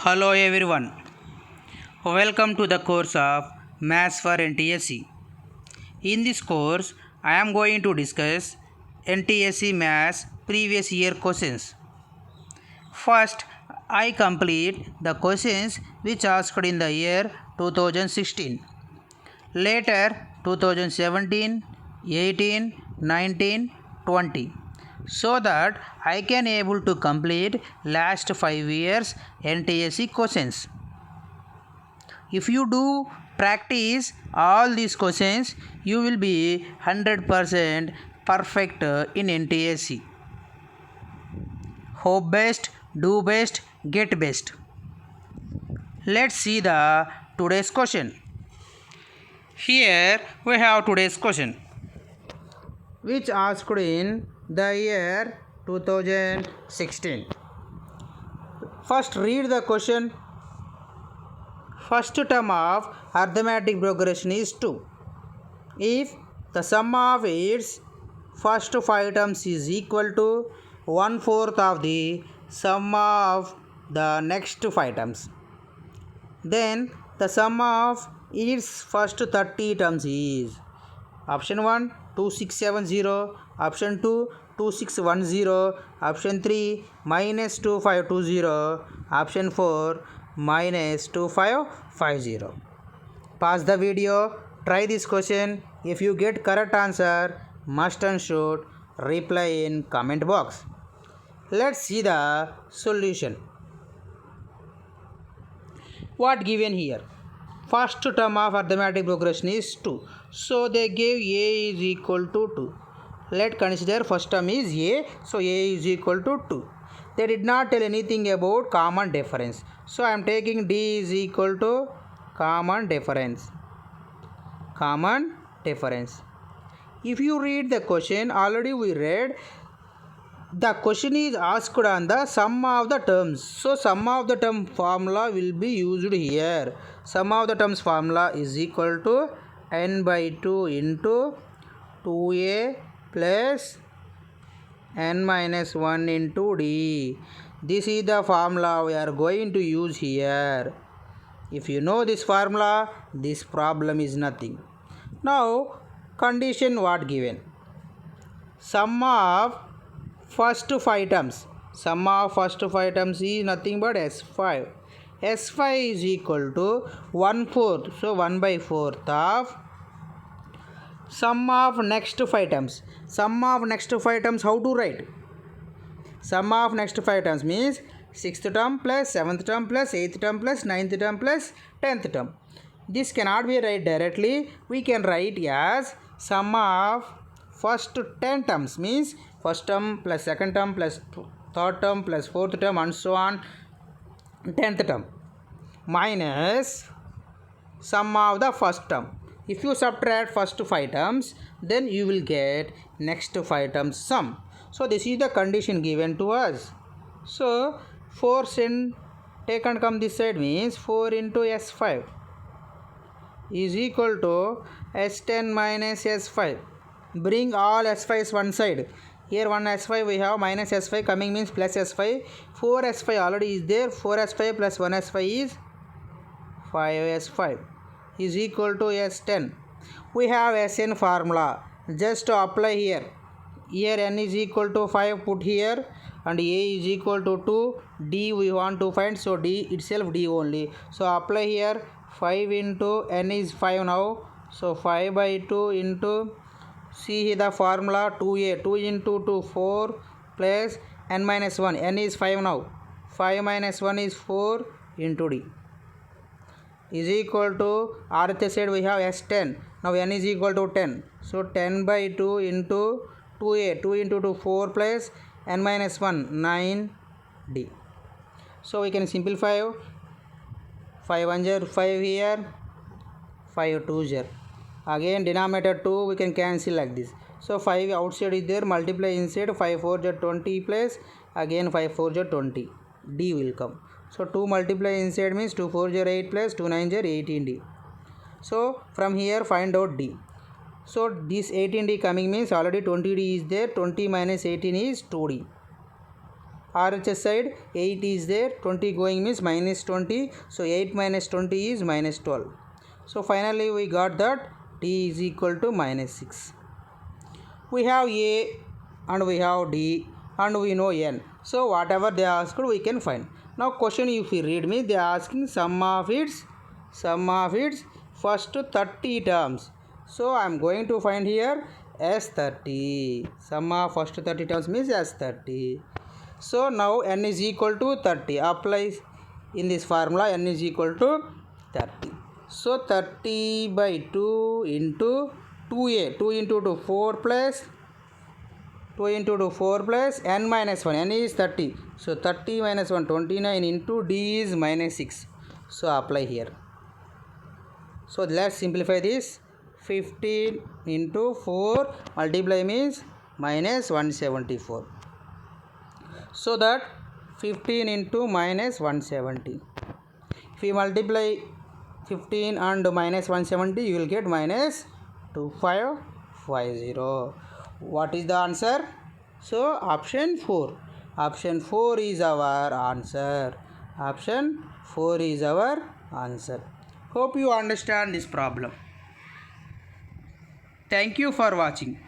Hello everyone. Welcome to the course of Maths for NTSC. In this course, I am going to discuss NTSC Maths previous year questions. First, I complete the questions which asked in the year 2016. Later, 2017, 18, 19, 20. So that I can able to complete last 5 years NTSC questions. If you do practice all these questions, you will be 100% perfect in NTSC. Hope best, do best, get best. Let's see the today's question. Here we have today's question, which asked in the year 2016. First read the question. First term of arithmetic progression is 2. If the sum of its first 5 terms is equal to 1/4 of the sum of the next 5 terms, then the sum of its first 30 terms is option 1 2670, option 2 2610, option 3 -2520, option 4 -2550. Pause the video, try this question. If you get correct answer, must and should reply in comment box. Let's see the solution. What given here? First term of arithmetic progression is 2. So they gave a is equal to 2. Let's consider first term is a. So a is equal to 2. They did not tell anything about common difference. So I am taking d is equal to common difference. Common difference. If you read the question, already we read, the question is asked on the sum of the terms. So sum of the term formula will be used here. Sum of the terms formula is equal to n by 2 into 2a plus n minus 1 into d. This is the formula we are going to use here. If you know this formula, this problem is nothing. Now condition what given? Sum of first 5 terms. Sum of first 5 terms is nothing but S5. S5 is equal to 1/4. So 1/4 of sum of next 5 terms. Sum of next 5 terms, how to write? Sum of next 5 terms means 6th term plus 7th term plus 8th term plus 9th term plus 10th term. This cannot be write directly. We can write as sum of first 10 terms means first term plus second term plus third term plus fourth term and so on 10th term minus sum of the first term. If you subtract first 5 terms, then you will get next 5 terms sum. So this is the condition given to us. So 4 take and come this side means 4 into S5 is equal to S10 minus S5. Bring all S5s one side. Here one S5 we have, minus S5 coming means plus S5. 4 S5 already is there. 4 S5 plus 1 S5 is 5 S5 is equal to S10. We have Sn formula. Just to apply here. Here n is equal to 5 put here and a is equal to 2. D we want to find, so d itself d only. So apply here 5 into n is 5 now. So 5 by 2 into, see the formula 2a, 2 into 2 4 plus n minus 1, n is 5 now. 5 minus 1 is 4 into d is equal to, other side we have S10. Now n is equal to 10. So 10 by 2 into 2a, 2 into 2 4 plus n minus 1 9d. So we can simplify 5 1 5 here, 5 2 again denominator 2 we can cancel like this. So 5 outside is there, multiply inside, 5 4 20 plus again 5 4 20, d will come. So 2 multiply inside means 2 4 8 plus 2 9 18d. So from here find out d. So this 18d coming means already 20d is there. 20 minus 18 is 2d. RHS side 8 is there, 20 going means minus 20, so 8 minus 20 is minus 12. So finally we got that D is equal to minus 6. We have A and we have D and we know N. So whatever they asked we can find. Now question, if you read me, they are asking sum of its first 30 terms. So I am going to find here S30. Sum of first 30 terms means S30. So now n is equal to 30. Apply in this formula, n is equal to 30. So 30 by 2 into 2a, 2 into 2, 4 plus 2 into 2, 4 plus n minus 1, n is 30. So 30 minus 1, 29 into d is minus 6. So apply here. So let's simplify this. 15 into 4 multiply means minus 174. So that 15 into minus 170. If you multiply 15 and minus 170, you will get minus 2550. What is the answer? So option 4. Option 4 is our answer. Option 4 is our answer. Hope you understand this problem. Thank you for watching.